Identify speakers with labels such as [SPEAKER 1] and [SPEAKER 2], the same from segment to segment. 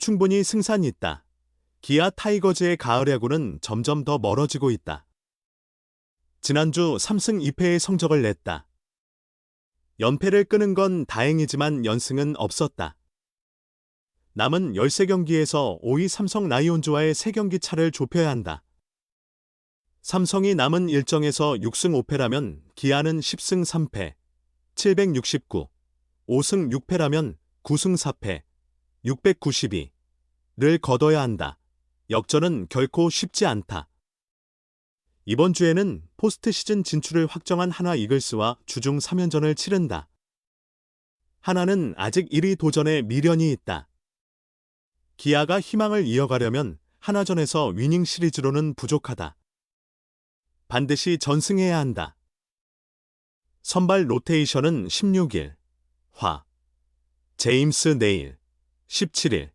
[SPEAKER 1] 충분히 승산이 있다. 기아 타이거즈의 가을 야구는 점점 더 멀어지고 있다. 지난주 3승 2패의 성적을 냈다. 연패를 끄는 건 다행이지만 연승은 없었다. 남은 13경기에서 5위 삼성 라이온즈와의 3경기 차를 좁혀야 한다. 삼성이 남은 일정에서 6승 5패라면 기아는 10승 3패, 769, 5승 6패라면 9승 4패, 692를 거둬야 한다. 역전은 결코 쉽지 않다. 이번 주에는 포스트 시즌 진출을 확정한 하나 이글스와 주중 3연전을 치른다. 하나는 아직 1위 도전에 미련이 있다. 기아가 희망을 이어가려면 하나전에서 위닝 시리즈로는 부족하다. 반드시 전승해야 한다. 선발 로테이션은 16일, 화, 제임스 네일, 17일,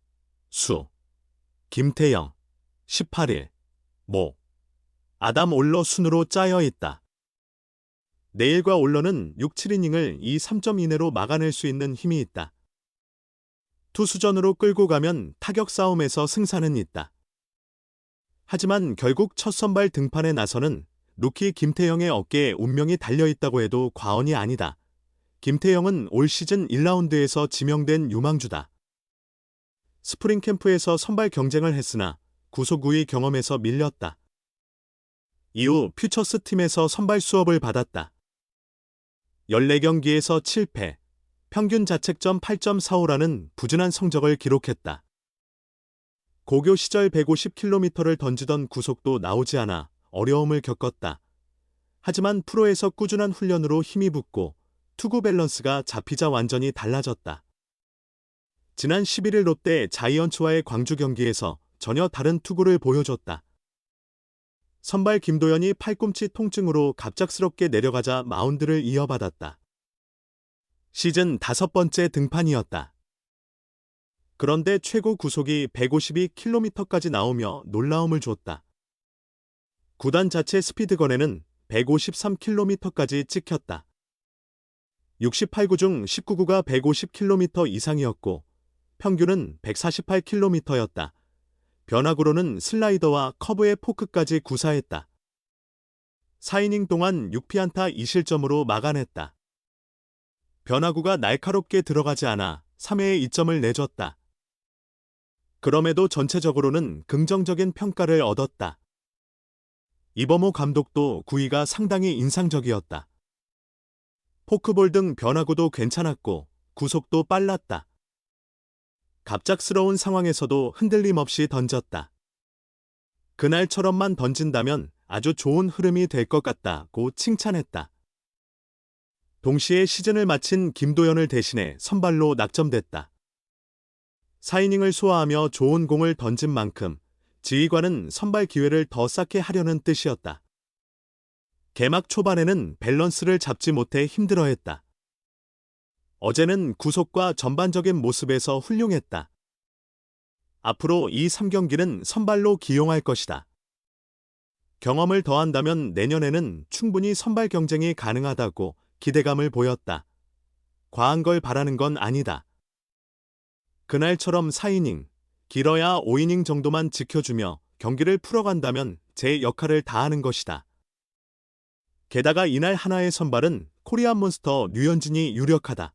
[SPEAKER 1] 수, 김태영, 18일, 모, 아담 올러 순으로 짜여 있다. 네일과 올러는 6, 7이닝을 2, 3점 이내로 막아낼 수 있는 힘이 있다. 투수전으로 끌고 가면 타격 싸움에서 승산은 있다. 하지만 결국 첫 선발 등판에 나서는 루키 김태영의 어깨에 운명이 달려있다고 해도 과언이 아니다. 김태영은 올 시즌 1라운드에서 지명된 유망주다. 스프링 캠프에서 선발 경쟁을 했으나 구속 9위 경험에서 밀렸다. 이후 퓨처스 팀에서 선발 수업을 받았다. 14경기에서 7패, 평균 자책점 8.45라는 부진한 성적을 기록했다. 고교 시절 150km를 던지던 구속도 나오지 않아 어려움을 겪었다. 하지만 프로에서 꾸준한 훈련으로 힘이 붙고 투구 밸런스가 잡히자 완전히 달라졌다. 지난 11일 롯데 자이언츠와의 광주 경기에서 전혀 다른 투구를 보여줬다. 선발 김도현이 팔꿈치 통증으로 갑작스럽게 내려가자 마운드를 이어받았다. 시즌 5번째 등판이었다. 그런데 최고 구속이 152km까지 나오며 놀라움을 줬다. 구단 자체 스피드건에는 153km까지 찍혔다. 68구 중 19구가 150km 이상이었고 평균은 148km였다. 변화구로는 슬라이더와 커브의 포크까지 구사했다. 4이닝 동안 6피안타 2실점으로 막아냈다. 변화구가 날카롭게 들어가지 않아 3회에 2점을 내줬다. 그럼에도 전체적으로는 긍정적인 평가를 얻었다. 이범호 감독도 구위가 상당히 인상적이었다. 포크볼 등 변화구도 괜찮았고 구속도 빨랐다. 갑작스러운 상황에서도 흔들림 없이 던졌다. 그날처럼만 던진다면 아주 좋은 흐름이 될 것 같다고 칭찬했다. 동시에 시즌을 마친 김도현을 대신해 선발로 낙점됐다. 4이닝을 소화하며 좋은 공을 던진 만큼 지휘관은 선발 기회를 더 쌓게 하려는 뜻이었다. 개막 초반에는 밸런스를 잡지 못해 힘들어했다. 어제는 구속과 전반적인 모습에서 훌륭했다. 앞으로 이 3경기는 선발로 기용할 것이다. 경험을 더한다면 내년에는 충분히 선발 경쟁이 가능하다고 기대감을 보였다. 과한 걸 바라는 건 아니다. 그날처럼 4이닝, 길어야 5이닝 정도만 지켜주며 경기를 풀어간다면 제 역할을 다하는 것이다. 게다가 이날 하나의 선발은 코리안 몬스터 류현진이 유력하다.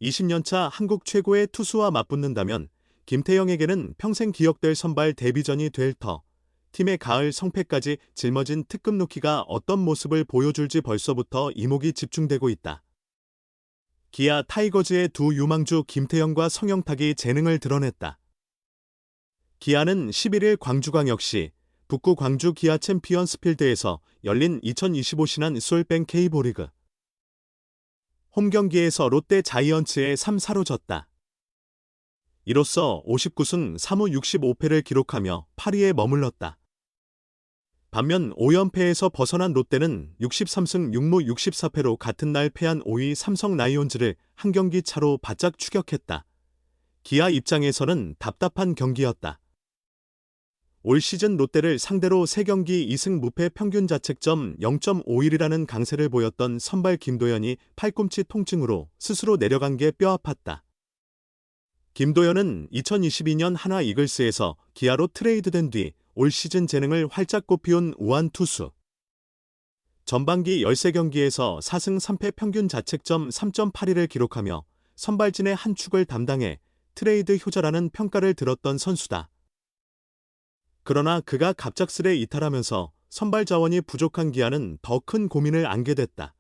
[SPEAKER 1] 20년차 한국 최고의 투수와 맞붙는다면 김태형에게는 평생 기억될 선발 데뷔전이 될 터, 팀의 가을 성패까지 짊어진 특급 루키가 어떤 모습을 보여줄지 벌써부터 이목이 집중되고 있다. 기아 타이거즈의 두 유망주 김태형과 성영탁이 재능을 드러냈다. 기아는 11일 광주광역시 북구 광주 기아 챔피언스 필드에서 열린 2025 신한 솔뱅 K보리그 홈경기에서 롯데 자이언츠에 3-4로 졌다. 이로써 59승 3무 65패를 기록하며 8위에 머물렀다. 반면 5연패에서 벗어난 롯데는 63승 6무 64패로 같은 날 패한 5위 삼성 라이온즈를 한 경기 차로 바짝 추격했다. 기아 입장에서는 답답한 경기였다. 올 시즌 롯데를 상대로 3경기 2승 무패 평균 자책점 0.51이라는 강세를 보였던 선발 김도현이 팔꿈치 통증으로 스스로 내려간 게 뼈아팠다. 김도현은 2022년 한화 이글스에서 기아로 트레이드된 뒤 올 시즌 재능을 활짝 꽃피운 우완 투수. 전반기 13경기에서 4승 3패 평균 자책점 3.81을 기록하며 선발진의 한 축을 담당해 트레이드 효자라는 평가를 들었던 선수다. 그러나 그가 갑작스레 이탈하면서 선발 자원이 부족한 기아는 더 큰 고민을 안게 됐다.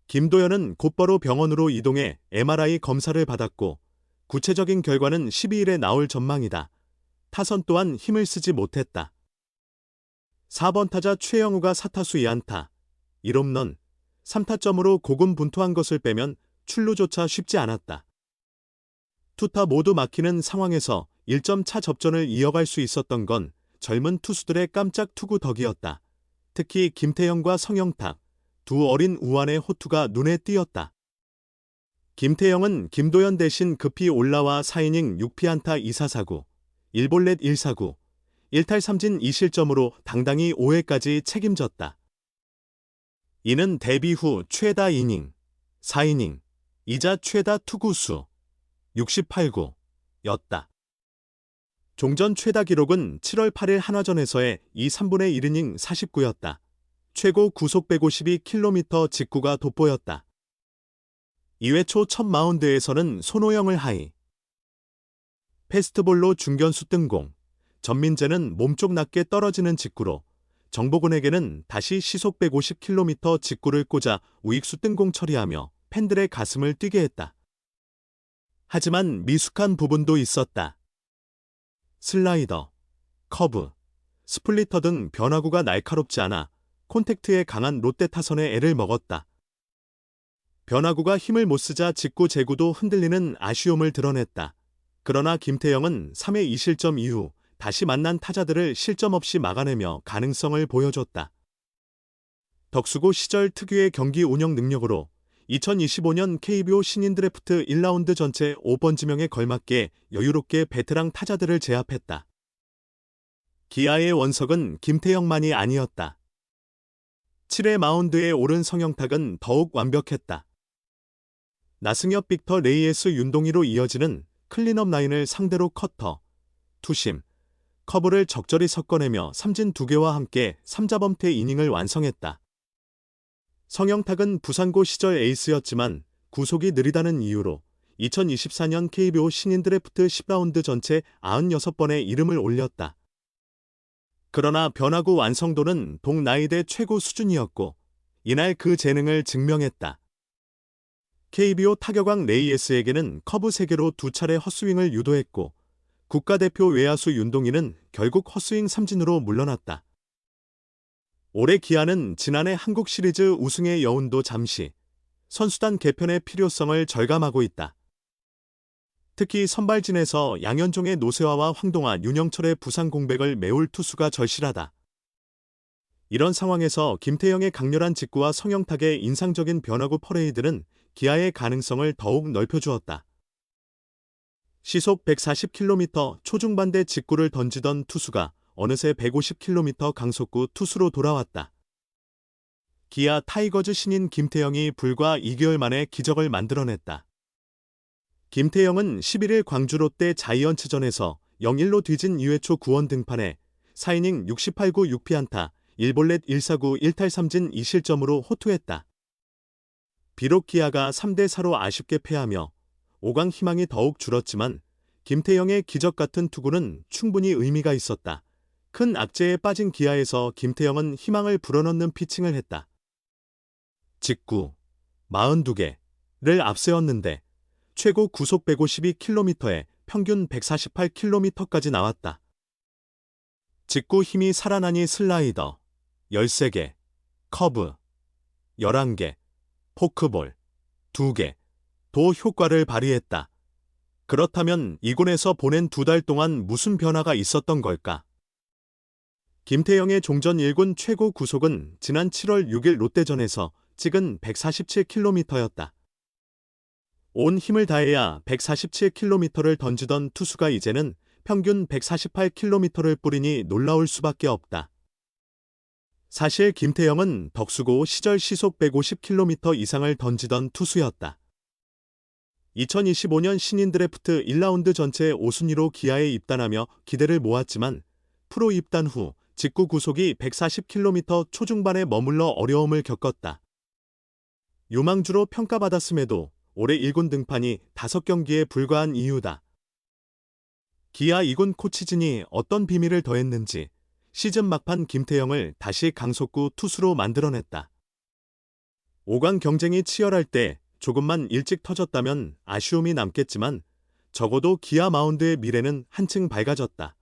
[SPEAKER 1] 김도현은 곧바로 병원으로 이동해 MRI 검사를 받았고 구체적인 결과는 12일에 나올 전망이다. 타선 또한 힘을 쓰지 못했다. 4번 타자 최영우가 4타수 2안타, 1홈런, 3타점으로 고군분투한 것을 빼면 출루조차 쉽지 않았다. 투타 모두 막히는 상황에서 1점 차 접전을 이어갈 수 있었던 건 젊은 투수들의 깜짝 투구 덕이었다. 특히 김태형과 성영탁, 두 어린 우완의 호투가 눈에 띄었다. 김태형은 김도현 대신 급히 올라와 4이닝 6피안타 2사사구, 1볼넷 1사구, 1탈3진 2실점으로 당당히 5회까지 책임졌다. 이는 데뷔 후 최다 이닝, 4이닝, 이자 최다 투구수, 68구였다. 종전 최다 기록은 7월 8일 한화전에서의 2, 3분의 1이닝 49였다. 최고 구속 152km 직구가 돋보였다. 2회 초 첫 마운드에서는 손호영을 하이. 패스트볼로 중견수 뜬공. 전민재는 몸쪽 낮게 떨어지는 직구로 정보근에게는 다시 시속 150km 직구를 꽂아 우익수 뜬공 처리하며 팬들의 가슴을 뛰게 했다. 하지만 미숙한 부분도 있었다. 슬라이더, 커브, 스플리터 등 변화구가 날카롭지 않아 콘택트에 강한 롯데 타선에 애를 먹었다. 변화구가 힘을 못 쓰자 직구 제구도 흔들리는 아쉬움을 드러냈다. 그러나 김태형은 3회 2실점 이후 다시 만난 타자들을 실점 없이 막아내며 가능성을 보여줬다. 덕수고 시절 특유의 경기 운영 능력으로 2025년 KBO 신인 드래프트 1라운드 전체 5번 지명에 걸맞게 여유롭게 베테랑 타자들을 제압했다. 기아의 원석은 김태형만이 아니었다. 7회 마운드에 오른 성영탁은 더욱 완벽했다. 나승엽, 빅터, 레이에스, 윤동희로 이어지는 클린업 라인을 상대로 커터, 투심, 커브를 적절히 섞어내며 삼진 2개와 함께 3자범퇴 이닝을 완성했다. 성영탁은 부산고 시절 에이스였지만 구속이 느리다는 이유로 2024년 KBO 신인 드래프트 10라운드 전체 96번의 이름을 올렸다. 그러나 변화구 완성도는 동나이대 최고 수준이었고 이날 그 재능을 증명했다. KBO 타격왕 레이에스에게는 커브 3개로 2차례 헛스윙을 유도했고 국가대표 외야수 윤동희는 결국 헛스윙 삼진으로 물러났다. 올해 기아는 지난해 한국 시리즈 우승의 여운도 잠시, 선수단 개편의 필요성을 절감하고 있다. 특히 선발진에서 양현종의 노세화와 황동아, 윤영철의 부상 공백을 메울 투수가 절실하다. 이런 상황에서 김태형의 강렬한 직구와 성영탁의 인상적인 변화구 퍼레이드는 기아의 가능성을 더욱 넓혀주었다. 시속 140km 초중반대 직구를 던지던 투수가 어느새 150km 강속구 투수로 돌아왔다. 기아 타이거즈 신인 김태형이 불과 2개월 만에 기적을 만들어냈다. 김태형은 11일 광주 롯데 자이언츠전에서 0-1로 뒤진 2회 초 9원 등판에 4이닝 68구 6피안타, 1볼넷 1사구 1탈3진 2실점으로 호투했다. 비록 기아가 3대4로 아쉽게 패하며 5강 희망이 더욱 줄었지만 김태형의 기적 같은 투구는 충분히 의미가 있었다. 큰 악재에 빠진 기아에서 김태형은 희망을 불어넣는 피칭을 했다. 직구 42개를 앞세웠는데 최고 구속 152km에 평균 148km까지 나왔다. 직구 힘이 살아나니 슬라이더 13개, 커브 11개, 포크볼 2개, 도 효과를 발휘했다. 그렇다면 이군에서 보낸 2달 동안 무슨 변화가 있었던 걸까? 김태형의 종전 1군 최고 구속은 지난 7월 6일 롯데전에서 찍은 147km였다. 온 힘을 다해야 147km를 던지던 투수가 이제는 평균 148km를 뿌리니 놀라울 수밖에 없다. 사실 김태형은 덕수고 시절 시속 150km 이상을 던지던 투수였다. 2025년 신인 드래프트 1라운드 전체 5순위로 기아에 입단하며 기대를 모았지만 프로 입단 후 직구 구속이 140km 초중반에 머물러 어려움을 겪었다. 유망주로 평가받았음에도 올해 1군 등판이 5경기에 불과한 이유다. 기아 2군 코치진이 어떤 비밀을 더했는지 시즌 막판 김태형을 다시 강속구 투수로 만들어냈다. 5강 경쟁이 치열할 때 조금만 일찍 터졌다면 아쉬움이 남겠지만 적어도 기아 마운드의 미래는 한층 밝아졌다.